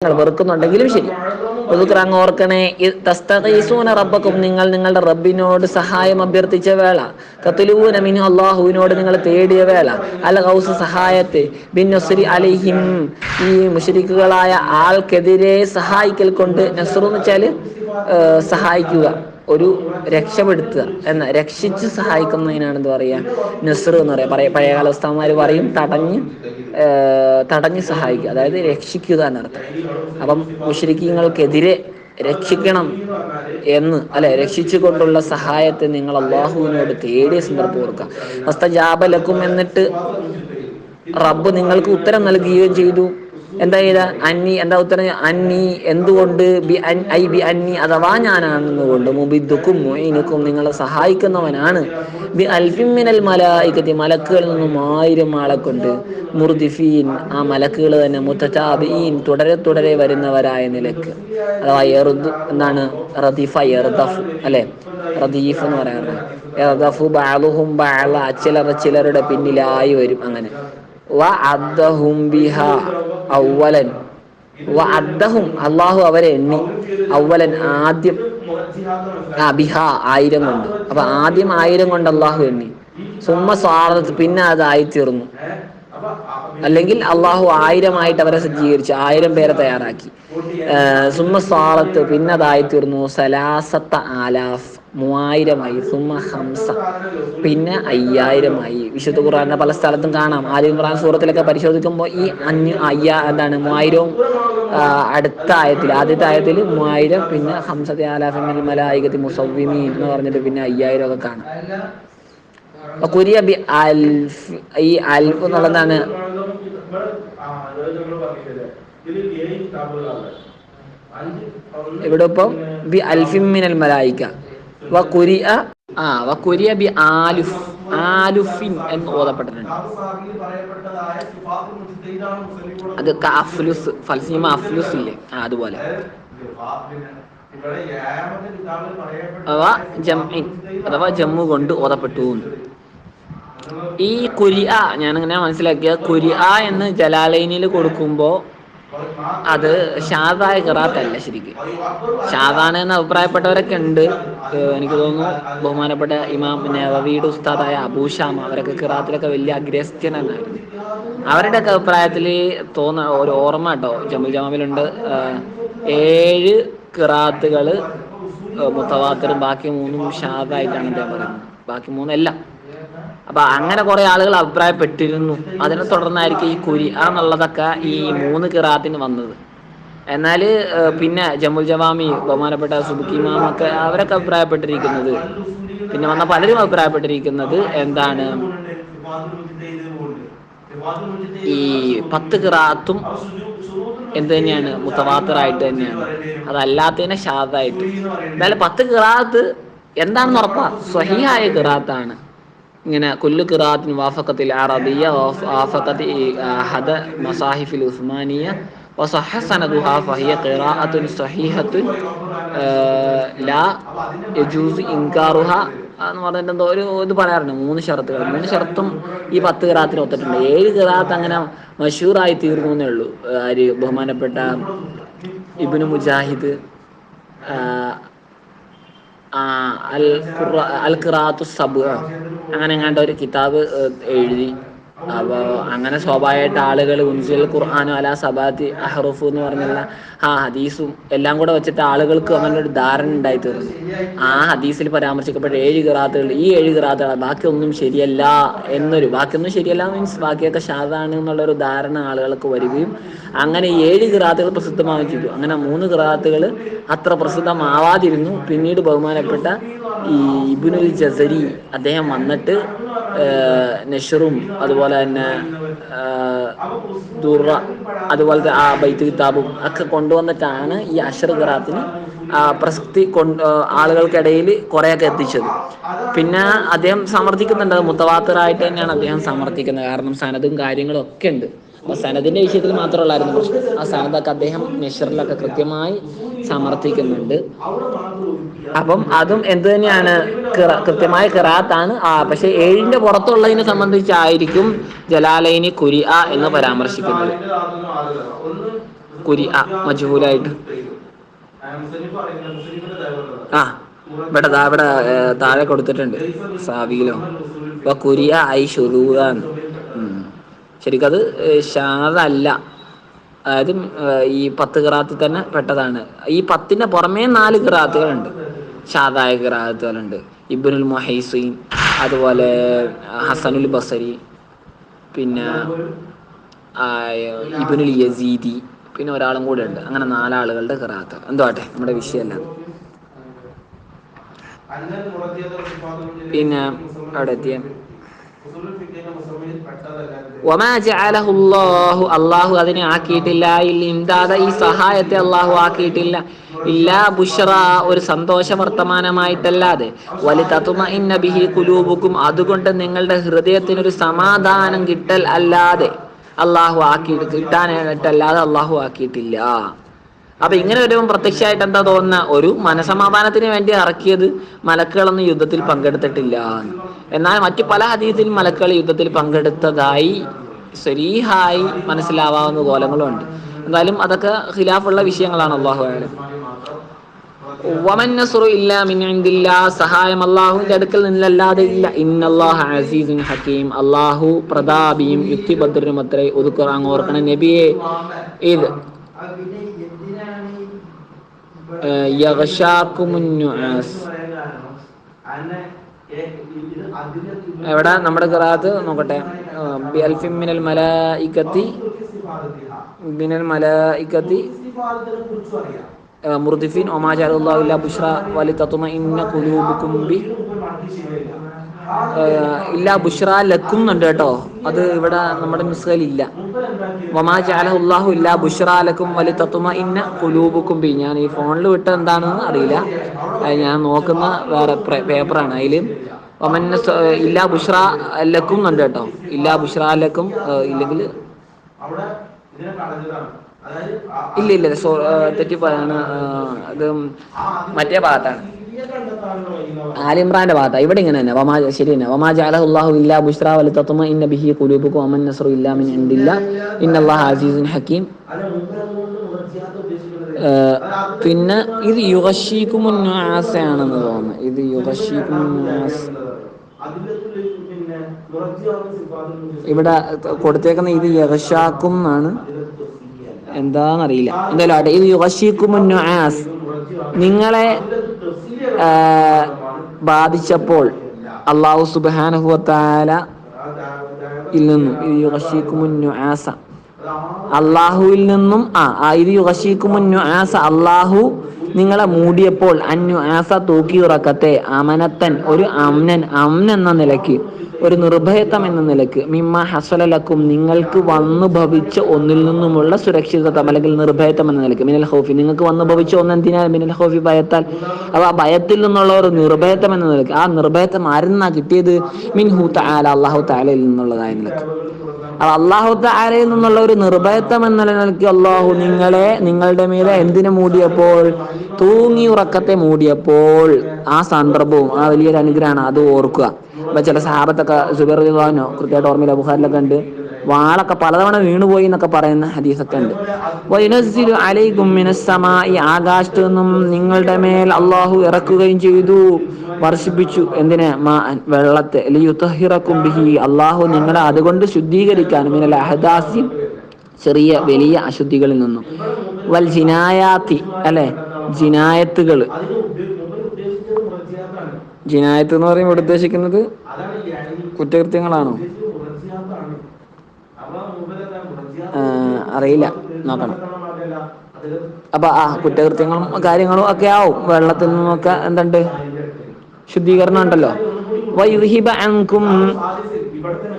വെറുക്കുന്നുണ്ടെങ്കിലും ശരി. അങ്ങ് ഓർക്കണേ, തസ്തഗീസൂന റബ്ബക്കും, നിങ്ങൾ നിങ്ങളുടെ റബ്ബിനോട് സഹായം അഭ്യർത്ഥിച്ച വേള, തത്ലൂന മിൻഹു, അല്ലാഹുവിനോട് നിങ്ങൾ തേടിയ വേള, അൽ ഗൗസ്, സഹായത്തെ, ബിൻ നസ്രി അലൈഹിം, ഈ മുശ്രിക്കുകളായ ആൾക്കെതിരെ സഹായിക്കൽ കൊണ്ട്. നസ്റു എന്ന് വെച്ചാല് സഹായിക്കുക, ഒരു രക്ഷപ്പെടുത്തുക എന്ന, രക്ഷിച്ച് സഹായിക്കുന്നതിനാണ് എന്ത് പറയുക, നസ്ർ എന്ന് പറയാം. പഴയകാല ഉസ്താദ്മാർ പറയും തടഞ്ഞ് സഹായിക്കുക, അതായത് രക്ഷിക്കുക എന്നർത്ഥം. അപ്പം മുശ്രിക്കീങ്ങൾക്കെതിരെ രക്ഷിക്കണം എന്ന്, അല്ലെ, രക്ഷിച്ചു കൊണ്ടുള്ള സഹായത്തെ നിങ്ങൾ അള്ളാഹുവിനോട് തേടിയ സന്ദർഭം ഓർക്കുക. ഫസ്തജാബ ലക്കും, എന്നിട്ട് റബ്ബ് നിങ്ങൾക്ക് ഉത്തരം നൽകുകയും ചെയ്തു. എന്താ ചെയ്ത? അന്നി, എന്താ ഉത്തരം? അന്നി, എന്തുകൊണ്ട്? ബി അന്നി, അഥവാ ഞാനാണെന്നുകൊണ്ട്, മുബിദ്ദുക്കും മുഈനുക്കും, നിങ്ങളെ സഹായിക്കുന്നവനാണ്, ബി അൽഫിൻ മിനൽ മലായികത്തി, മലക്കുകളിൽ നിന്നും 1000 ആളെ കൊണ്ട്, മുർദിഫീൻ, ആ മലക്കുകൾ തന്നെ, മുതതാബിഈൻ, തുടരെ തുടരെ വരുന്നവരായ നിലക്ക്. അഥവാ എന്താണ് റദീഫ, യർദഫ്, അല്ലെ, റദീഫ് എന്ന് പറയാറുണ്ട്. യർദഫു ബഅദുഹും ബഅള, ചിലരുടെ പിന്നിലായി വരും. അങ്ങനെ വഅദ്ദഹും ബിഹാ അവ്വലൻ, വഅദ്ദഹും, അല്ലാഹു അവരെ എണ്ണി, അവ്വലൻ, ആദ്യം, ബിഹാ, 1000 കൊണ്ട്. അപ്പൊ ആദ്യം 1000 കൊണ്ട് അല്ലാഹു എണ്ണി. സുമ്മ സാറത്ത്, പിന്നെ അതായിത്തീർന്നു. അല്ലെങ്കിൽ അള്ളാഹു 1000 അവരെ സജ്ജീകരിച്ചു, 1000 പേരെ തയ്യാറാക്കി. സുമ്മ സാറത്ത്, പിന്നെ അതായിത്തീർന്നു. സലാസത്ത ആലാഫ്, 3000 സുമ്മ ഹംസ, പിന്നെ 5000. വിശുദ്ധ ഖുർആന്റെ പല സ്ഥലത്തും കാണാം. ആദ്യം ഖുർആൻ സൂറത്തിലൊക്കെ പരിശോധിക്കുമ്പോൾ ഈ എന്താണ് 3000 അടുത്ത ആയത്തിൽ, ആദ്യത്തെ ആയത്തിൽ 3000, പിന്നെ ഹംസത്തെ ആലാഫിൻ മിനൽ മലായികത്തി മുസവ്വിമീൻ എന്ന് പറഞ്ഞിട്ട് പിന്നെ 5000 ഒക്കെ കാണാം. കുരിയ ബി അൽഫ്, ഈ അൽഫ് എന്നുള്ളതാണ് ഇവിടെ ഇപ്പം ബി അൽഫിൻ മിനൽ മലായിക. വകുരിയ ബി ആലുഫ്, ആലുഫിൻ എന്ന് ഓതപ്പെട്ടിട്ടുണ്ട്. അത് അഫ്ലുസ്, ഫൽസീമ അഫ്ലുസ് ഇല്ലേ, അതുപോലെ. അഥവാ ജംഇൻ, അഥവാ ജമ്മു കൊണ്ട് ഓതപ്പെട്ടു. ഈ കുരിഅ ഞാനിങ്ങനെ മനസ്സിലാക്കിയ, കുരിഅ എന്ന് ജലാലൈനിൽ കൊടുക്കുമ്പോൾ അത് ഷാദായ ഖിറാഅത്തല്ല. ശരിക്കും ഷാദാണ് എന്ന് അഭിപ്രായപ്പെട്ടവരൊക്കെ ഉണ്ട്. എനിക്ക് തോന്നുന്നു ബഹുമാനപ്പെട്ട ഇമാം നവവിയുടെ ഉസ്താദായ അബൂഷാമ, അവരൊക്കെ ഖിറാഅത്തിലൊക്കെ വലിയ അഗ്രസ്ത്യനായിരുന്നു. അവരുടെയൊക്കെ അഭിപ്രായത്തിൽ ഒരു ഓർമ്മ കേട്ടോ, ജമുൽ ജമാമിലുണ്ട്, 7 ഖിറാഅത്തുകൾ മുത്തവാത്തിറും ബാക്കി 3 ഷാദായിട്ടാണ് അദ്ദേഹം പറയുന്നത്. ബാക്കി 3 എല്ലാം. അപ്പൊ അങ്ങനെ കുറെ ആളുകൾ അഭിപ്രായപ്പെട്ടിരുന്നു. അതിനെ തുടർന്നായിരിക്കും ഈ കുരിഅ എന്നുള്ളതൊക്കെ ഈ 3 ഖിറാഅത്തിന് വന്നത്. എന്നാൽ പിന്നെ ജമുൽ ജവാമി, ബഹുമാനപ്പെട്ട സുബ്കി ഇമാമൊക്കെ, അവരൊക്കെ അഭിപ്രായപ്പെട്ടിരിക്കുന്നത്, പിന്നെ വന്ന പലരും അഭിപ്രായപ്പെട്ടിരിക്കുന്നത് എന്താണ്, ഈ 10 ഖിറാഅത്തും എന്ത് തന്നെയാണ്, മുത്തവാത്തിറായിട്ട് തന്നെയാണ്. അതല്ലാത്തതിനെ ഷാദായിട്ട്. എന്തായാലും 10 ഖിറാഅത്ത് എന്താണെന്ന് ഉറപ്പാ, സ്വഹീഹായ ഖിറാഅത്താണ്. ഇങ്ങനെ കുല്ലു ഖിറാഅത്തിൻ വാഫഖത്തിൽ അറബിയ്യ വാഫഖത്തി അഹദ മസാഹിഫിൽ ഉസ്മാനിയ വസഹഹ സനദുഹാ ഫഹിയ ഖിറാഅത്തുൻ സ്വഹീഹത്തുൻ ലാ യജൂസു ഇൻകാറുഹ എന്ന് പറഞ്ഞിട്ട് എന്തോ ഒരു ഇത് പറയാറുണ്ട്. 3 ഷർത്തുകൾ, 3 ഷർത്തും ഈ 10 ഖിറാഅത്തിന് ഒത്തിട്ടുണ്ട്. 7 ഖിറാഅത്ത് അങ്ങനെ മശൂറായി തീർന്നു എന്നേ ഉള്ളൂ. ബഹുമാനപ്പെട്ട ഇബ്നു മുജാഹിദ് അൽ ഖിറാഅത്തു സബ്അ അങ്ങനെ എങ്ങാണ്ട് ഒരു കിതാബ് എഴുതി. അപ്പോൾ അങ്ങനെ സ്വാഭാവികമായിട്ട് ആളുകൾ ഉൻസിൽ ഖുർആനു അലാ സബാത്തി അഹ്റുഫ് എന്ന് പറഞ്ഞുള്ള ഹദീസും എല്ലാം കൂടെ വെച്ചിട്ട് ആളുകൾക്ക് അങ്ങനെ ഒരു ധാരണ ഉണ്ടായി തീർന്നു. ആ ഹദീസിൽ പരാമർശിക്കപ്പെട്ട 7 ഖിറാഅത്തുകൾ, ഈ 7 ഖിറാഅത്തുകൾ, ബാക്കിയൊന്നും ശരിയല്ല ബാക്കിയൊന്നും ശരിയല്ല മീൻസ് ബാക്കിയൊക്കെ ഷാദാണ് എന്നുള്ളൊരു ധാരണ ആളുകൾക്ക് വരികയും അങ്ങനെ 7 ഖിറാഅത്തുകൾ പ്രസിദ്ധമാവുകയും ചെയ്തു. അങ്ങനെ 3 ഖിറാഅത്തുകൾ അത്ര പ്രസിദ്ധമാവാതിരുന്നു. പിന്നീട് ബഹുമാനപ്പെട്ട ഈ ഇബ്നുൽ ജസരി അദ്ദേഹം വന്നിട്ട് നഷ്റും അതുപോലെ തന്നെ ദുറ അതുപോലത്തെ ആ ബൈത്ത് കിതാബും ഒക്കെ കൊണ്ടുവന്നിട്ടാണ് ഈ അശ്ർ ഖിറാഅത്തിന് പ്രസക്തി ആളുകൾക്കിടയിൽ കുറേയൊക്കെ എത്തിച്ചത്. പിന്നെ അദ്ദേഹം സമർത്ഥിക്കുന്നുണ്ട്, അത് മുത്തവാത്തിറായിട്ട് തന്നെയാണ് അദ്ദേഹം സമർത്ഥിക്കുന്നത്. കാരണം സനദും കാര്യങ്ങളും ഒക്കെ ഉണ്ട്. അപ്പൊ സനദിന്റെ വിഷയത്തിൽ മാത്രമല്ലായിരുന്നു പ്രശ്നം, ആ സനദൊക്കെ അദ്ദേഹം നഷ്റിലൊക്കെ കൃത്യമായി സമർത്ഥിക്കുന്നുണ്ട്. അപ്പം അതും എന്ത് തന്നെയാണ്, കൃത്യമായ ഖിറാഅത്താണ്. പക്ഷെ 7ന്റെ പുറത്തുള്ളതിനെ സംബന്ധിച്ചായിരിക്കും ജലാലൈനി കുരിഅ എന്ന് പരാമർശിക്കുന്നത്. കുരി മജ്ഹൂലായിട്ട്. ആ ഇവിടെ ഇവിടെ താഴെ കൊടുത്തിട്ടുണ്ട് സാവിയിലോ. അപ്പൊ കുരിയ ഐ ഷുദൂദാൻ. ശരിക്കത് ഷാദല്ല. അതായത് ഈ 10 ഖിറാഅത്തിൽ തന്നെ പെട്ടതാണ്. ഈ 10ന്റെ പുറമേ 4 ഖിറാഅത്തുകളുണ്ട്, ഷാദായ ഖിറാഅത്തുകളുണ്ട്. ഇബ്നുൽ മുഹൈസിൻ, അതുപോലെ ഹസനുൽ ബസരി, പിന്നെ ഇബ്നുൽ യസീദി, പിന്നെ ഒരാളും കൂടെ ഉണ്ട്. അങ്ങനെ 4 ആളുകളുടെ ഖിറാഅത്ത്. എന്തുവാട്ടെ, നമ്മുടെ വിഷയമല്ല. പിന്നെ അവിടെ എത്തിയ അള്ളാഹു അതിനെ ആക്കിയിട്ടില്ല, ഈ സഹായത്തെ അള്ളാഹു ആക്കിയിട്ടില്ല, ഇല്ലാ ബുഷ്റ, ഒരു സന്തോഷ വർത്തമാനമായിട്ടല്ലാതെ, വലിതത്മഇന്ന ബിഹി ഖുലൂബുക്കും, അതുകൊണ്ട് നിങ്ങളുടെ ഹൃദയത്തിനൊരു സമാധാനം കിട്ടൽ അല്ലാതെ അള്ളാഹു കിട്ടാനായിട്ടല്ലാതെ അള്ളാഹു ആക്കിയിട്ടില്ല. അപ്പൊ ഇങ്ങനെ വരുമ്പോൾ പ്രത്യക്ഷമായിട്ട് എന്താ തോന്നുന്ന, ഒരു മനസമാധാനത്തിന് വേണ്ടി ഇറക്കിയത് മലക്കുകളൊന്നും യുദ്ധത്തിൽ പങ്കെടുത്തിട്ടില്ല. എന്നാൽ മറ്റു പല ഹദീസിലും മലക്കുകൾ യുദ്ധത്തിൽ പങ്കെടുത്തതായി സരീഹായി മനസ്സിലാവാവുന്ന കോലങ്ങളുണ്ട്. എന്തായാലും അതൊക്കെ ഖിലാഫുള്ള വിഷയങ്ങളാണ്. അല്ലാഹു അഅലം. വമൻ നസ്റു ഇല്ലാ മിൻ ഇൻദില്ലാഹ്, സഹായം അല്ലാഹുവിന്റെ അടുക്കൽ നിന്നല്ലാതെ ഇല്ല. ഇന്നല്ലാഹ അസീസുൻ ഹകീം, അല്ലാഹു പ്രതാപിയും യുക്തിഭദ്രനും അത്രേ. ഉദ്കുർ, അങ്ങ് ഓർക്കണം നബിയെ, ഇത് യഗ്ശാകുമുൻ നുആസ്. എവിടെ നമ്മുടെ ഖിറാഅത്ത് നോക്കട്ടെ. ബിഅൽഫിൻ മിനൽ മലായികത്തി മുർദിഫീൻ വമാ ജഅലല്ലാഹു ഇല്ലാ ബുശ്റ വലിതത്മഇന്ന ഖുലൂബുകും ബി ഇല്ലാ ബുശ്റ ലക്കും ഉണ്ട് കേട്ടോ. അത് ഇവിടെ നമ്മുടെ നുസ്ഖയിൽ ഇല്ല. വമാ ജഅലല്ലാഹു ഇല്ലാ ബുശ്റ ലക്കും വലിതത്മഇന്ന ഖുലൂബുകും ബി. ഞാൻ ഈ ഫോണിൽ വിട്ട എന്താണെന്ന് അറിയില്ല, ഞാൻ നോക്കുന്ന വേറെ പേപ്പറാണ്. അതിൽ ഇല്ലാ ബുശ്റ ലക്കും ഉണ്ട് കേട്ടോ. ഇല്ലാ ബുശ്റ ലക്കും ഇല്ലെങ്കിൽ ഇല്ല തെറ്റിപ്പോയാണ്. ഇത് മറ്റേ ഭാഗത്താണ്, ആലിമ്രാന്റെ ഭാഗത്താണ്. ഇവിടെ ഇങ്ങനെ തന്നെ ശരി തന്നെ. വമാ ജഅലഹുല്ലാഹു ഇല്ലാ ബുശ്റ വലിതത്മഇന്ന ബിഹി ഖുലൂബുകും വമൻ നസ്റു ഇല്ലാ മിൻ ഇൻദില്ലാഹ് ഇന്നല്ലാഹ അസീസുൻ ഹകീം. പിന്നെ ഇത് യുഗശീകുമുൻ നുആസ് ആണെന്ന് തോന്നുന്നു. ഇത് യുഗശീകുമുൻ നുആസ് ഇവിടെ കൊടുത്തേക്കുന്ന ഇത് യഗ്ശാക്കും എന്നാണ്, എന്താന്നറിയില്ല. എന്തായാലും ആട്ടെ. ഇത് യുഗശീകുമുൻ നുആസ്, നിങ്ങളെ ബാധിച്ചപ്പോൾ അല്ലാഹു സുബ്ഹാനഹു വ തആല നിന്നും യുഗശീകുമുൻ നുആസ, അല്ലാഹുവിൽ നിന്നും ഇത് യുഗശീകുമുൻ നുആസ, അല്ലാഹു നിങ്ങളെ മൂടിയപ്പോൾ, അന്നുആസ തൂക്കി ഉറക്കത്തെ, അമനത്തൻ ഒരു അമ്നൻ എന്ന നിലയ്ക്ക്, ഒരു നിർഭയത്വം എന്ന നിലയ്ക്ക്, മിമ്മ ഹസലലക്കും നിങ്ങൾക്ക് വന്നു ഭവിച്ച ഒന്നിൽ നിന്നുമുള്ള സുരക്ഷിതത്വം അല്ലെങ്കിൽ നിർഭയത്വം എന്ന നിലയ്ക്ക്, മിനൽ ഖൗഫി നിങ്ങൾക്ക് വന്നു ഭവിച്ച ഒന്നെന്തിനാ, മിനൽ ഖൗഫി ഭയത്താൽ, അപ്പൊ ആ ഭയത്തിൽ നിന്നുള്ള ഒരു നിർഭയത്വം എന്ന നിലയ്ക്ക്. ആ നിർഭയത്വം ആരിൽ നിന്നാ കിട്ടിയത്? മിൻഹു തആല, അല്ലാഹു തആലയിൽ നിന്നുള്ളതായ നിലയ്ക്ക്. അത് അല്ലാഹു തആലയിൽ നിന്നുള്ള ഒരു നിർഭയത്വം എന്ന നിലയ്ക്ക് അല്ലാഹു നിങ്ങളുടെ മേലെ എന്തിനു മൂടിയപ്പോൾ, തൂങ്ങി ഉറക്കത്തെ മൂടിയപ്പോൾ. ആ സന്ദർഭവും ആ വലിയൊരു അനുഗ്രഹമാണ്, അത് ഓർക്കുക. അപ്പൊ ചില സഹാബത്തൊക്കെ സുബൈർ റളിയല്ലാഹു അൻഹു, കൃത്യമായിട്ട് ഓർമ്മയില്ല, ബുഖാരിലൊക്കെ ഉണ്ട്, വാളൊക്കെ പലതവണ വീണുപോയി എന്നൊക്കെ പറയുന്ന ഹദീസൊക്കെ ഉണ്ട്. വയുനസ്സിലു അലൈക്കും മിനസ് സമാഇ, ആകാശത്തു നിന്നും നിങ്ങളുടെ മേൽ അല്ലാഹു ഇറക്കുകയും ചെയ്തു, വർഷിപ്പിച്ചു. എന്തിന്? വെള്ളത്തെ. ലിയുത്ഹിറക്കും ബിഹി, അല്ലാഹു നിങ്ങളെ അതുകൊണ്ട് ശുദ്ധീകരിക്കാൻ, മിനൽ അഹദാസി, ചെറിയ വലിയ അശുദ്ധികളിൽ നിന്നും, വൽ ജിനായാത്തി, അല്ലെ, ജിനായത്തുകൾ. ജിനായത്ത് എന്ന് പറയുമ്പോൾ ഇവിടെ ഉദ്ദേശിക്കുന്നത് കുറ്റകൃത്യങ്ങളാണോ? അറിയില്ല, നോക്കണം. അപ്പൊ കുറ്റകൃത്യങ്ങളും കാര്യങ്ങളും ഒക്കെ ആവും. വെള്ളത്തിൽ നിന്നൊക്കെ എന്തുണ്ട്? ശുദ്ധീകരണം ഉണ്ടല്ലോ. വയുദ്ഹിബ അൻകും,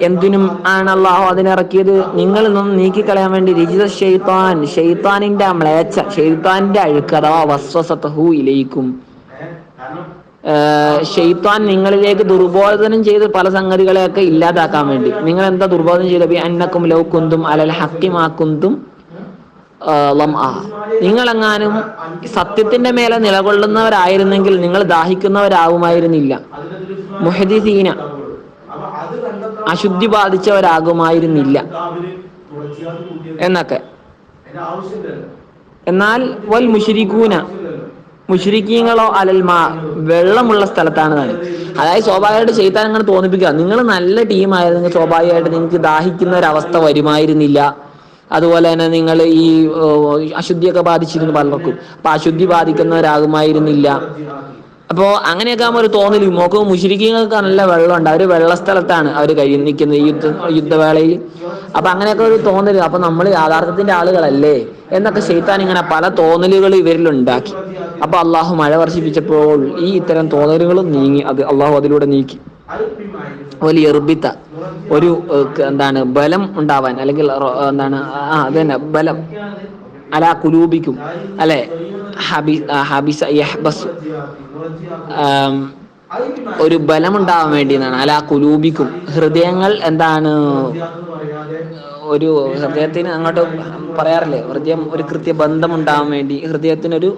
എന്തിനും ആണ് അല്ലാഹു അതിനിറക്കിയത്? നിങ്ങളിൽ നിന്നും നീക്കിക്കളയാൻ വേണ്ടി, റിജ്സ ശൈത്താൻ, ശൈത്താനിന്റെ മ്ലേച്ഛ, ശൈത്താനിന്റെ അഴുക്ക്, അഥവാ വസ്വസതഹു ഇലൈക്കും, ശൈത്താൻ നിങ്ങളിലേക്ക് ദുർബോധനം ചെയ്ത് പല സംഗതികളെയൊക്കെ ഇല്ലാതാക്കാൻ വേണ്ടി. നിങ്ങൾ എന്താ ദുർബോധനം ചെയ്തത്? അന്നക്കും ലൗ കുന്തും അലൽ ഹഖി മാ കുന്തും നിങ്ങളെങ്ങാനും സത്യത്തിന്റെ മേലെ നിലകൊള്ളുന്നവരായിരുന്നെങ്കിൽ നിങ്ങൾ ദാഹിക്കുന്നവരാകുമായിരുന്നില്ല. മുഹദിസീന, അശുദ്ധി ബാധിച്ചവരാകുമായിരുന്നില്ല എന്നൊക്കെ. എന്നാൽ വൽ മുശ്രിക്കൂന മുശ്രിക്കീങ്ങളോ അലൽമാ വെള്ളമുള്ള സ്ഥലത്താണ് താനും. അതായത് സ്വാഭാവികമായിട്ട് ശൈത്താൻ അങ്ങനെ തോന്നിപ്പിക്കുക, നിങ്ങൾ നല്ല ടീമായിരുന്നെങ്കിൽ സ്വാഭാവികമായിട്ട് നിങ്ങൾക്ക് ദാഹിക്കുന്ന ഒരവസ്ഥ വരുമായിരുന്നില്ല. അതുപോലെ തന്നെ നിങ്ങൾ ഈ അശുദ്ധിയൊക്കെ ബാധിച്ചിരുന്നു പലർക്കും, അപ്പൊ അശുദ്ധി ബാധിക്കുന്നവരാകുമായിരുന്നില്ല. അപ്പോ അങ്ങനെയൊക്കെ ആകുമ്പോൾ ഒരു തോന്നല് നോക്കുമ്പോൾ മുശ്രിക്കീങ്ങൾക്ക് നല്ല വെള്ളമുണ്ട്, അവര് വെള്ള സ്ഥലത്താണ് അവർ നിൽക്കുന്നത് ഈ യുദ്ധവേളയിൽ. അപ്പൊ അങ്ങനെയൊക്കെ ഒരു തോന്നല്, അപ്പൊ നമ്മൾ യാഥാർത്ഥ്യത്തിന്റെ ആളുകളല്ലേ എന്നൊക്കെ ശൈത്താൻ ഇങ്ങനെ പല തോന്നലുകൾ ഇവരിൽ ഉണ്ടാക്കി. അപ്പൊ അള്ളാഹു മഴ വർഷിപ്പിച്ചപ്പോൾ ഈ ഇത്തരം തോന്നലുകളും നീങ്ങി, അത് അള്ളാഹു അതിലൂടെ നീക്കി. വലിയ എർബിത്ത ഒരു എന്താണ് ബലം ഉണ്ടാവാൻ, അല്ലെങ്കിൽ എന്താണ് അത് തന്നെ ബലം അലാ കുലൂബിക്കും അല്ലെ, ഹബിസ യഹ്ബസു ഒരു ബലമുണ്ടാവാൻ വേണ്ടി എന്നാണ്. അലാ കുലൂബിക്കും ഹൃദയങ്ങൾ എന്താണ് ഒരു ഹൃദയത്തിന് അങ്ങോട്ട് പറയാറില്ലേ, ഹൃദയം ഒരു കൃത്യ ബന്ധം ഉണ്ടാവാൻ വേണ്ടി, ഹൃദയത്തിനൊരു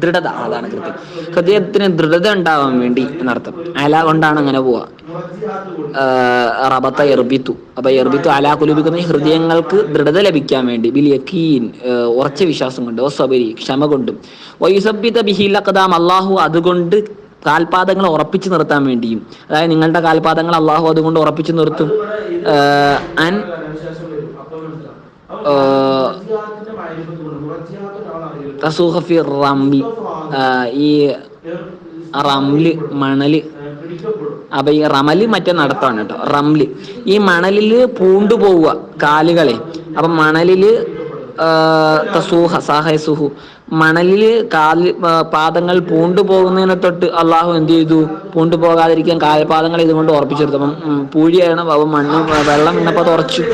ദൃഢത, അതാണ് കൃത്യം, ഹൃദയത്തിന് ദൃഢത ഉണ്ടാവാൻ വേണ്ടി എന്നർത്ഥം. അല കൊണ്ടാണ് അങ്ങനെ പോവാ. റബത്ത എർബിത്തു, അപ്പൊ എർബിത്തു അലാ കുലൂബിക്കുന്ന ഹൃദയങ്ങൾക്ക് ദൃഢത ലഭിക്കാൻ വേണ്ടി, ബിൽ യഖീൻ ഉറച്ച വിശ്വാസം കൊണ്ട്, വസ്സബരി ക്ഷമ കൊണ്ടും, വയുസബ്ബിത ബിഹിൽ അഖ്ദാം അല്ലാഹു അതുകൊണ്ട് കാൽപാദങ്ങൾ ഉറപ്പിച്ചു നിർത്താൻ വേണ്ടിയും, അതായത് നിങ്ങളുടെ കാൽപാദങ്ങൾ അള്ളാഹു അതുകൊണ്ട് ഉറപ്പിച്ചു നിർത്തും. അൻ തസൂഹഫി റംലി, ഈ റംല് മണല്, അപ്പൊ ഈ റമല് മറ്റേ നടത്താണ് കേട്ടോ, റംല് ഈ മണലില് പൂണ്ടുപോവുക കാലുകളെ. അപ്പൊ മണലില് തസൂഹ സാഹസുഹു മണലില് പാദങ്ങൾ പൂണ്ടുപോകുന്നതിനെ തൊട്ട് അള്ളാഹു എന്ത് ചെയ്തു, പൂണ്ടുപോകാതിരിക്കാൻ കാൽപാദങ്ങൾ ഇതുകൊണ്ട് ഉറപ്പിച്ചെടുത്തു. അപ്പം പൂഴിയാണ്, അപ്പം മണ്ണ് വെള്ളം വീണപ്പോൾ അത് ഉറച്ചു.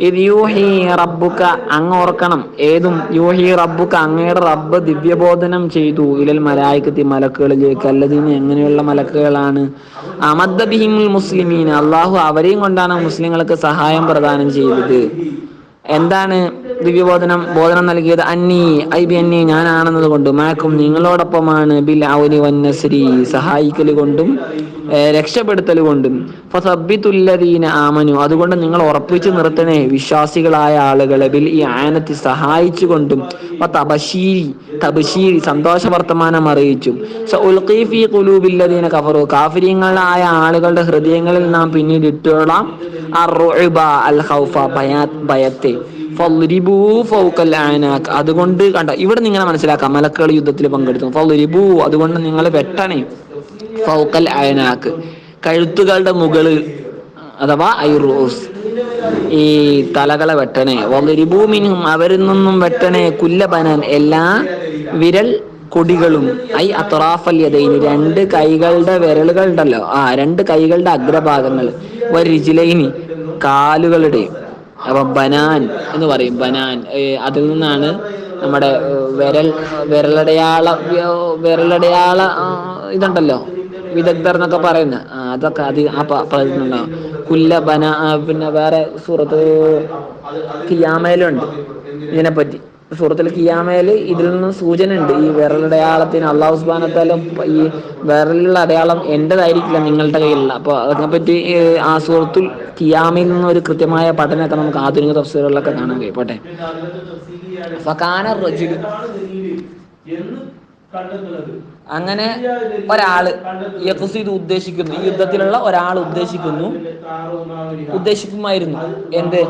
ഇത് യൂഹി റബ്ബുക അങ്ങ് ഓർക്കണം, ഏതും യൂഹി റബ്ബുക അങ്ങയുടെ റബ്ബ് ദിവ്യബോധനം ചെയ്തു, ഇലൽ മലായികത്തി മലക്കുകളിലേക്ക്, അല്ലദീന എങ്ങനെയുള്ള മലക്കുകളാണ്, അമദ്ദ ബിഹിമുൽ മുസ്ലിമീൻ അള്ളാഹു അവരെയും കൊണ്ടാണ് മുസ്ലിങ്ങൾക്ക് സഹായം പ്രദാനം ചെയ്തത്. എന്താണ് ബോധനം നൽകിയത്? അന്നി ഐബി അന്നി ഞാനാണെന്നത് കൊണ്ട്, മാക്കും നിങ്ങളോടൊപ്പമാണ്, ബിൽ ഔനി വന്നസ്രി സഹായിക്കൽ കൊണ്ടും രക്ഷപ്പെടുത്തൽ കൊണ്ടും, ഫസബ്ബിതുല്ലദീന ആമനു അതുകൊണ്ട് നിങ്ങൾ ഉറപ്പിച്ചു നിർത്തണേ വിശ്വാസികളായ ആളുകളെ, ബിൽ ഈ ആനത്തി സഹായിച്ചു കൊണ്ടും, തബശീരി സന്തോഷ വർത്തമാനം അറിയിച്ചു, സഉൽഖി ഫീ ഖുലൂബില്ലദീന കഫറു കാഫിരീങ്ങളായ ആളുകളുടെ ഹൃദയങ്ങളിൽ നാം പിന്നീട് ഇട്ടോളാം അർറുഅബ അൽ ഖൗഫ ഭയത്തെ, ഫളിബൂ ഫൗകൽ അനാഖ് അതുകൊണ്ട് കണ്ട ഇവിടെ നിങ്ങൾ മനസ്സിലാക്കാം, മലക്കുകൾ യുദ്ധത്തിൽ പങ്കെടുത്തു. ഫളിബൂ അതുകൊണ്ട് നിങ്ങൾ വെട്ടണേ, ഫൗകൽ അനാഖ് കഴുത്തുകളുടെ മുകളിൽ, അഥവാ ഐറൂസ് ഈ തലകളെ വെട്ടണേ, വളിബൂ മിൻഹും അവരിൽ നിന്നും വെട്ടണേ, കുല്ല ബനാൻ എല്ലാ വിരൽ കൊടികളും, ഐ അത്റാഫൽ യദൈനി രണ്ട് കൈകളുടെ വിരലുകൾ ഉണ്ടല്ലോ, രണ്ട് കൈകളുടെ അഗ്രഭാഗങ്ങൾ, വരിജിലൈനി കാലുകളുടെയും. അപ്പൊ ബനാൻ എന്ന് പറയും, ബനാൻ അതിൽ നിന്നാണ് നമ്മുടെ വിരലടയാള ഇതുണ്ടല്ലോ വിദഗ്ധർ എന്നൊക്കെ പറയുന്ന അതൊക്കെ അത് പറയുന്നുണ്ടാവും. കുല്ല ബന പിന്നെ വേറെ സൂറത്ത് ഖിയാമയിലുണ്ട് ഇതിനെപ്പറ്റി, സൂറത്തുൽ ഖിയാമയില് ഇതിൽ നിന്ന് സൂചന ഉണ്ട്. ഈ വിരലടയാളത്തിന് അല്ലാഹു സുബ്ഹാനഹു വ തആല ഈ വിരലിലുള്ള അടയാളം എന്റേതായിരിക്കില്ല നിങ്ങളുടെ കയ്യിലുള്ള, അപ്പൊ അതിനെപ്പറ്റി ആ സൂറത്തുൽ ഖിയാമയിൽ നിന്ന് ഒരു കൃത്യമായ പഠനമൊക്കെ നമുക്ക് ആധുനിക തഫ്സീറുകളിലൊക്കെ കാണാൻ കഴിയും. പോട്ടെ, ഫകാന റജുലു അങ്ങനെ ഒരാള് യഖ്സിദു ഉദ്ദേശിക്കുന്നു, ഈ യുദ്ധത്തിലുള്ള ഒരാൾ ഉദ്ദേശിക്കുമായിരുന്നു എന്ത്,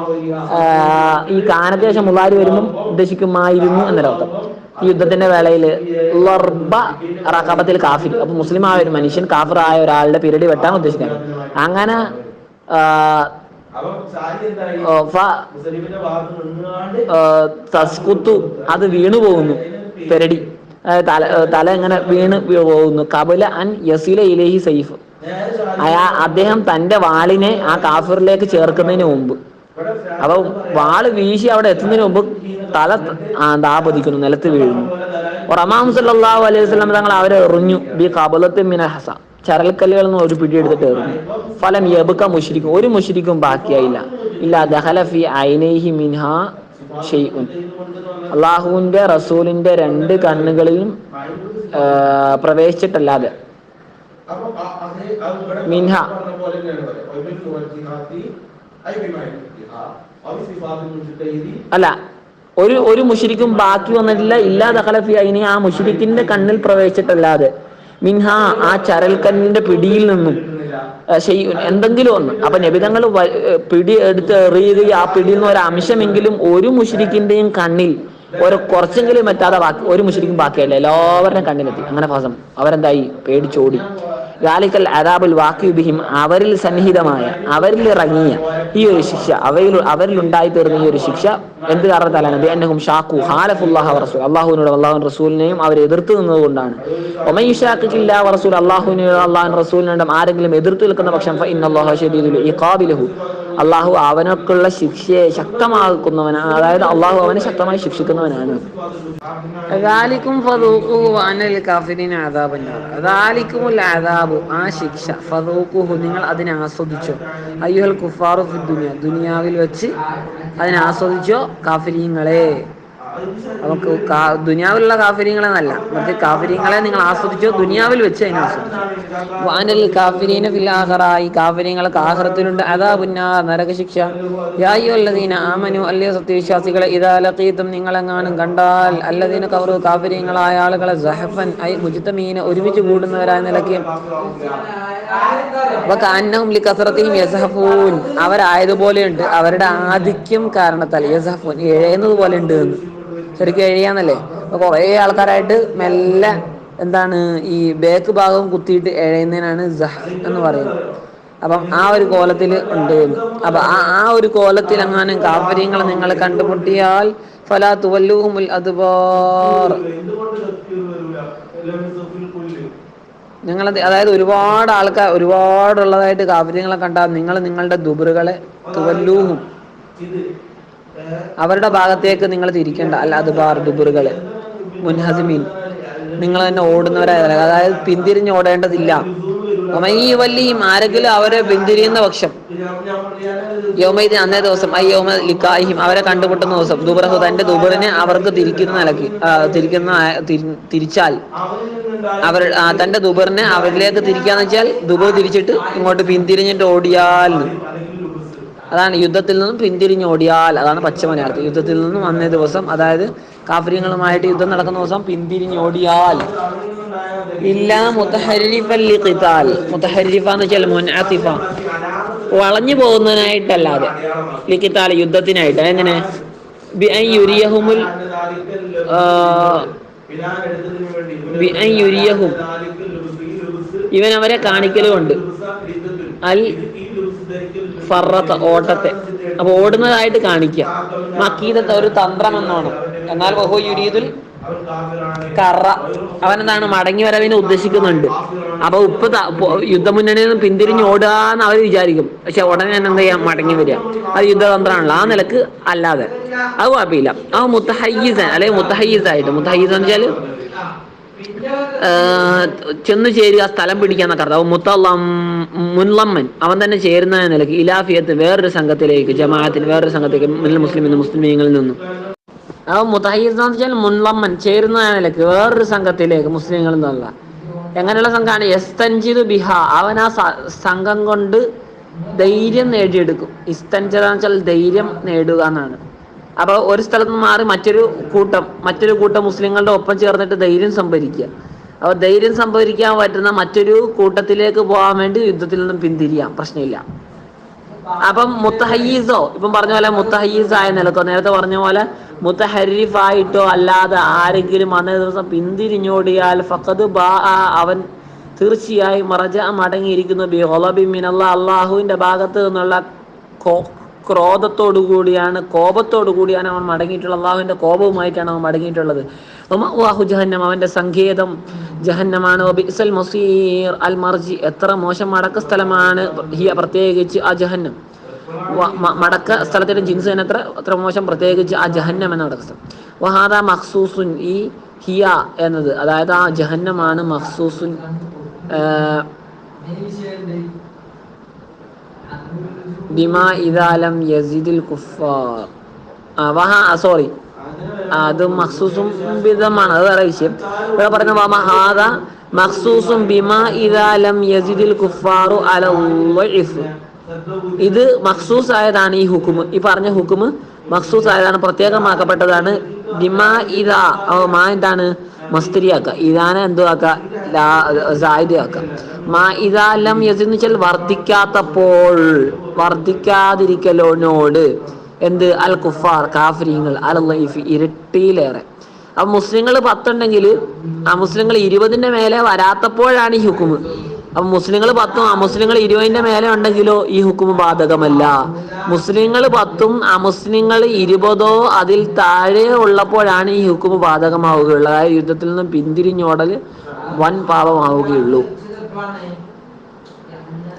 ഈ കാനദേശം മുള്ളാരി വരുമ്പം ഉദ്ദേശിക്കുമായിരുന്നു എന്നൊരർത്ഥം. ഈ യുദ്ധത്തിന്റെ വേളയിൽ ലർബ റഖബത്തിൽ കാഫിർ, അപ്പൊ മുസ്ലിം ആയ ഒരു മനുഷ്യൻ കാഫിറായ ഒരാളുടെ പിരടി വെട്ടാൻ ഉദ്ദേശിക്കുന്നത്. അങ്ങനെ തസ്കുത്തു അത് വീണു പോകുന്നു, പെരടി തല ഇങ്ങനെ വീണ് പോകുന്നു. കബല അൻ യസില ഇലൈഹി സൈഫ് അദ്ദേഹം തന്റെ വാളിനെ ആ കാഫിറിലേക്ക് ചേർക്കുന്നതിന് മുമ്പ്, അപ്പൊ വാള് വീശി അവിടെ എത്തുന്നതിന് മുമ്പ് തല ദാപതിക്കുന്നു, നിലത്ത് വീഴുന്നു. റമാം സല്ലല്ലാഹു അലൈഹി വസല്ലം തങ്ങൾ അവരെ എറിഞ്ഞു, ബി ഖബലത്തി മിന ഹസ ചരൽക്കല്ലുകളിൽ നിന്ന് ഒരു പിടി എടുത്തിട്ട് എറിഞ്ഞു. ഫലം യബ്ക മുശ്രിക്കും ഒരു മുശ്രിക്കും ബാക്കിയായില്ല, ഇല്ല ദഖല ഫി ഐനൈഹി മിൻഹാ ഷൈഉൻ അള്ളാഹുവിന്റെ റസൂലിന്റെ രണ്ട് കണ്ണുകളിലും പ്രവേശിച്ചിട്ടല്ലാതെ, മിൻഹ അല്ല ഒരു മുശ്രിക്കും ബാക്കി വന്നിട്ടില്ല. ഇല്ലാ ദഖല ഫി ഐനി, ആ മുശ്രിക്കിന്റെ കണ്ണിൽ പ്രവേശിച്ചിട്ടല്ലാതെ, മിൻഹ, ആ ചരൽക്കല്ലിന്റെ പിടിയിൽ നിന്നും എന്തെങ്കിലും ഒന്ന്. അപ്പൊ നബിതങ്ങൾ പിടി എടുത്ത് എറിയുകയും ആ പിടിയിൽ നിന്ന് ഒരു അംശമെങ്കിലും ഒരു മുശ്രിക്കിന്റെയും കണ്ണിൽ കുറച്ചെങ്കിലും എത്താതെ ഒരു മുശ്രിക്കും ബാക്കിയല്ല, എല്ലാവരുടെയും കണ്ണിലെത്തി. അങ്ങനെ ഫസം അവരെന്തായി? പേടിച്ചോടി. ലാലിക്കൽ അദാബുൽ വാഖിഉ ബിഹിം, അവരിൽ സന്നിഹിതമായ, അവരിൽ ഇറങ്ങിയ ഈ ഒരു ശിക്ഷ, അവരിൽ ഉണ്ടായി തീർന്ന ഈ ഒരു ശിക്ഷ എന്ത് കാരണത്താലാണ്? ബിഅന്നഹും ഷാഖു ഖാലഫുല്ലാഹ വറസൂൽ, അല്ലാഹുവിനോടും അല്ലാഹുവിന്റെ റസൂലിനെയും അവർ എതിർത്ത് നിന്നതുകൊണ്ടാണ്. വമൻ യുശാഖിഖില്ലാഹ വറസൂൽ, അല്ലാഹുവിനെയും അല്ലാഹുവിന്റെ റസൂലിനോടും ആരെങ്കിലും എതിർത്ത് നിൽക്കുന്ന പക്ഷം ഫഇന്നല്ലാഹ ശദീദുൽ ഇഖാബി ലഹു, അല്ലാഹു അവനൊക്കെയുള്ള ശിക്ഷയെ ശക്തമാക്കുന്നവനാണ്. അതായത് അള്ളാഹു അവനെ ശക്തമായി ശിക്ഷിക്കുന്നവനാണ്. ആ ശിക്ഷ, ഫദൂഖുഹു, നിങ്ങൾ അതിനെ ആസ്വദിച്ചോ. അയ്യുഹൽ കുഫാറു ഫി ദുനിയ, ദുനിയാവിൽ വെച്ച് അതിനെ ആസ്വദിച്ചോ കാഫിരീങ്ങളെ. നമുക്ക് ദുനിയാവിലുള്ള കാഫിരീങ്ങളെന്നല്ല, മറ്റേ കാഫിരീങ്ങളെ നിങ്ങൾ ആസ്വദിച്ചോ, ദുനിയാവിൽ വെച്ച് അതിനെ ആസ്വദിച്ചോ. വഅനൽ കാഫിരീന ഫിൽ ആഖിറ, ഈ കാഫിരീങ്ങൾക്ക് ആഖിറത്തിലുണ്ട് അദാബുന്നാർ, നരകശിക്ഷ. യാ അയ്യുഹല്ലദീന ആമനു, അല്ലയോ സത്യവിശ്വാസികളെ, ഇദാ ലഖീതും, നിങ്ങളെങ്ങാനും കണ്ടാൽ, അല്ലദീന കഫറു, കാഫിരീങ്ങളായ ആളുകളെ, സഹഫൻ ഐ മുജ്തമീന, ഒരുമിച്ച് കൂടുന്നവരായ നിലയ്ക്ക്, വകഅന്നഹും ലികസറതിഹിം യസ്ഹഫൂൻ, അവരായതുപോലെയുണ്ട്, അവരുടെ ആധിക്യം കാരണത്താൽ, യസ്ഹഫൂൻ, എഴയുന്നത് പോലെ ഉണ്ട് എന്ന്. ശരിക്കും എഴിയാന്നല്ലേ? അപ്പൊ കുറേ ആൾക്കാരായിട്ട് മെല്ലെ എന്താണ് ഈ ബേക്ക് ഭാഗം കുത്തിയിട്ട് എഴയുന്നതിനാണ് സഹഫ് എന്ന് പറയുന്നത്. അപ്പം ആ ഒരു കോലത്തിൽ ഉണ്ട്. അപ്പൊ ആ ഒരു കോലത്തിൽ എങ്ങാനും കാഫിരീങ്ങളെ നിങ്ങൾ കണ്ടുമുട്ടിയാൽ ഫലാ തുവല്ലൂഹുമുൽ അദ്ബാർ, നിങ്ങളത്, അതായത് ഒരുപാട് ആൾക്കാർ ഒരുപാടുള്ളതായിട്ട് കാഫിര്യങ്ങളെ കണ്ടാൽ നിങ്ങൾ നിങ്ങളുടെ ദുബറുകളെ, തുവല്ലൂഹും, അവരുടെ ഭാഗത്തേക്ക് നിങ്ങൾ തിരിക്കേണ്ട. അല്ല അദ്ബാർ, ദുബറുകളെ, മുൻഹസിമീൻ, നിങ്ങൾ തന്നെ ഓടുന്നവരായ, അതായത് പിന്തിരിഞ്ഞ് ഓടേണ്ടതില്ല. ഈ വല്ലിയും, ആരെങ്കിലും അവരെ പിന്തിരിയുന്ന പക്ഷം, യൗമൈദി, അന്നേ ദിവസം, ഐ യൗമ ലിഖാഇഹിം, അവരെ കണ്ടുമുട്ടുന്ന ദിവസം, ദുബറഹു, തന്റെ ദുബറിനെ അവർക്ക് തിരിക്കുന്ന നിലയ്ക്ക് തിരിച്ചാൽ, അവർ തന്റെ ദുബറിനെ അവരിലേക്ക് തിരിക്കാന്ന് വെച്ചാൽ ദുബർ തിരിച്ചിട്ട് ഇങ്ങോട്ട് പിന്തിരിഞ്ഞിട്ട് ഓടിയാൽ, അതാണ് യുദ്ധത്തിൽ നിന്നും പിന്തിരിഞ്ഞ് ഓടിയാൽ, അതാണ് പച്ച മലയാളത്തിൽ. യുദ്ധത്തിൽ നിന്നും അന്നേ ദിവസം, അതായത് കാഫിര്യങ്ങളുമായിട്ട് യുദ്ധം നടക്കുന്ന ദിവസം പിന്തിരിഞ്ഞ് ഓടിയാൽ, ഇല്ല മുതഹരിഫൻ ലിഖിതാൽ, മുതഹരിഫ എന്ന് വെച്ചാൽ മുൻഅതിഫ, വളഞ്ഞു പോകുന്നതിനായിട്ടല്ലാതെ, ലിഖിതാൽ, യുദ്ധത്തിനായിട്ട്. എങ്ങനെ? ബിഅൻ യുരിയഹുമുൽ ബിഅൻ യുരിയഹും, ഇവൻ അവരെ കാണിക്കലുമുണ്ട്, അൽ ഫറത്ത, ഓട്ടത്തെ. അപ്പൊ ഓടുന്നതായിട്ട് കാണിക്കുക. മക്കീദത്ത്, ഒരു തന്ത്രം എന്നോണം. എന്നാൽ വഹു യുരീദുൽ കറ, അവനെന്താണ് മടങ്ങി വരവിനെ ഉദ്ദേശിക്കുന്നുണ്ട്. അപ്പൊ യുദ്ധമുന്നണിയിൽ നിന്ന് പിന്തിരിഞ്ഞ് ഓടുക എന്ന് അവർ വിചാരിക്കും. പക്ഷെ ഉടനെ തന്നെ എന്ത് ചെയ്യാം? മടങ്ങി വരിക. അത് യുദ്ധതന്ത്രമാണല്ലോ. ആ നിലക്ക് അല്ലാതെ അത് കുഴപ്പമില്ല. ആ മുത്തഹയ്യിസൻ, അല്ലെങ്കിൽ മുത്തഹയ്യിസായിട്ട്, മുത്തഹയ്യിസ് എന്ന് വെച്ചാൽ ചെന്ന് ചേരുക, സ്ഥലം പിടിക്കാന്നൊക്കെ അർത്ഥം. മുൻലമ്മൻ, അവൻ തന്നെ ചേരുന്ന നിലയ്ക്ക്, ഇലാഫിയത്ത്, വേറൊരു സംഘത്തിലേക്ക്, ജമാഅത്തിന്, വേറൊരു സംഘത്തിലേക്ക്, മുസ്ലിമീങ്ങളിൽ നിന്നും. അവൻ മുതഹയ്യിസ് എന്ന് വെച്ചാൽ മുൻലമ്മൻ, ചേരുന്ന നിലയ്ക്ക്, വേറൊരു സംഘത്തിലേക്ക്, മുസ്ലിങ്ങളിൽ നിന്നുള്ള. എങ്ങനെയുള്ള സംഘമാണ്? യസ്തൻജിദു ബിഹ, അവൻ ആ സംഘം കൊണ്ട് ധൈര്യം നേടിയെടുക്കും. ഇസ്തൻജദ എന്ന് വെച്ചാൽ ധൈര്യം നേടുക എന്നാണ്. അപ്പോൾ ഒരു സ്ഥലത്ത് നിന്ന് മാറി മറ്റൊരു കൂട്ടം മുസ്ലിങ്ങളുടെ ഒപ്പം ചേർന്നിട്ട് ധൈര്യം സംഭരിക്കുക. അപ്പോൾ ധൈര്യം സംഭരിക്കാൻ പറ്റുന്ന മറ്റൊരു കൂട്ടത്തിലേക്ക് പോകാൻ വേണ്ടി യുദ്ധത്തിൽ നിന്നും പിന്തിരിയാം, പ്രശ്നമില്ല. അപ്പം മുത്തഹയ്യിസോ, ഇപ്പം പറഞ്ഞ പോലെ മുത്തഹയ്യിസ് ആയ നിലക്കോ, നേരത്തെ പറഞ്ഞ പോലെ മുത്തഹരിഫായിട്ടോ അല്ലാതെ ആരെങ്കിലും അന്നേ ദിവസം പിന്തിരിഞ്ഞോടിയാൽ ഫഖദ് ബാ, അവൻ തീർച്ചയായും മടങ്ങിയിരിക്കുന്നു ബി ഗളബി മിനല്ലാഹ്, അള്ളാഹുവിന്റെ ഭാഗത്ത് നിന്നുള്ള കോപത്തോടു കൂടിയാണ് അവൻ മടങ്ങിയിട്ടുള്ളത്. അള്ളാഹുവിന്റെ കോപവുമായിട്ടാണ് അവൻ മടങ്ങിയിട്ടുള്ളത്. വമഅ്വാഹു ജഹന്നം, അവന്റെ സങ്കേതം ജഹന്നമാണ്. വബിഅ്സൽ മസീർ, അൽ മർജി, എത്ര മോശം മടക്ക സ്ഥലമാണ്. ഹിയ, പ്രത്യേകിച്ച് ആ ജഹന്നം. മടക്ക സ്ഥലത്തിന്റെ ജിൻസ് തന്നെ എത്ര മോശം, പ്രത്യേകിച്ച് ആ ജഹന്നം എന്ന മടക്ക സ്ഥലം. വഹാദ മഖ്സൂസുൻ, ഈ ഹിയ എന്നത്, അതായത് ആ ജഹന്നമാണ് മഖ്സൂസുൻ, ബിമാ ഇദാ ലം യസിദിൽ കുഫാർ. സോറി, അത് മഖ്സൂസും ബിദമാണ്, അത് വേറെ വിഷയം. ഇവിടെ പറയുന്ന വമഹാദ മഖ്സൂസും ബിമാ ഇദാ ലം യസിദിൽ കുഫാറു അലൽ ളഇഫ്, ഇത് മഖ്സൂസ് ആയതാണ് ഈ ഹുക്കുമ്. ഈ പറഞ്ഞ ഹുക്കുമ് മഖ്സൂസ് ആയതാണ്, പ്രത്യേകമാക്കപ്പെട്ടതാണ്. ബിമാ ഇദാ മാ എന്താണ് മസ്തരിയാക്കുക, ഇദാനെ എന്തുവാക്കുക സായിദാക്കുക. മാ ഇദാ ലം യസിദ് എന്ന് വെച്ചാൽ വർദ്ധിക്കാത്തപ്പോൾ, വർദ്ധിക്കാതിരിക്കലോനോട് എന്ത് അൽ കുഫാർ കാഫിരീങ്ങൾ അൽ ലൈഫി ഇരട്ടിയിലേറെ. അപ്പൊ മുസ്ലിങ്ങൾ 10 ഉണ്ടെങ്കിൽ ആ മുസ്ലിങ്ങൾ 20ന്റെ മേലെ വരാത്തപ്പോഴാണ് ഈ ഹുക്കുമ്. അപ്പൊ മുസ്ലിങ്ങൾ 10ഉം അമുസ്ലിങ്ങൾ 20ന്റെ മേലെ ഉണ്ടെങ്കിലോ ഈ ഹുക്കുമ് ബാധകമല്ല. മുസ്ലിങ്ങൾ 10ഉം അമുസ്ലിങ്ങൾ 20ഓ അതിൽ താഴെ ഉള്ളപ്പോഴാണ് ഈ ഹുക്കുമ് ബാധകമാവുകയുള്ളൂ. അതായത് യുദ്ധത്തിൽ നിന്നും പിന്തിരിഞ്ഞോടൽ വൻ പാപമാവുകയുള്ളൂ.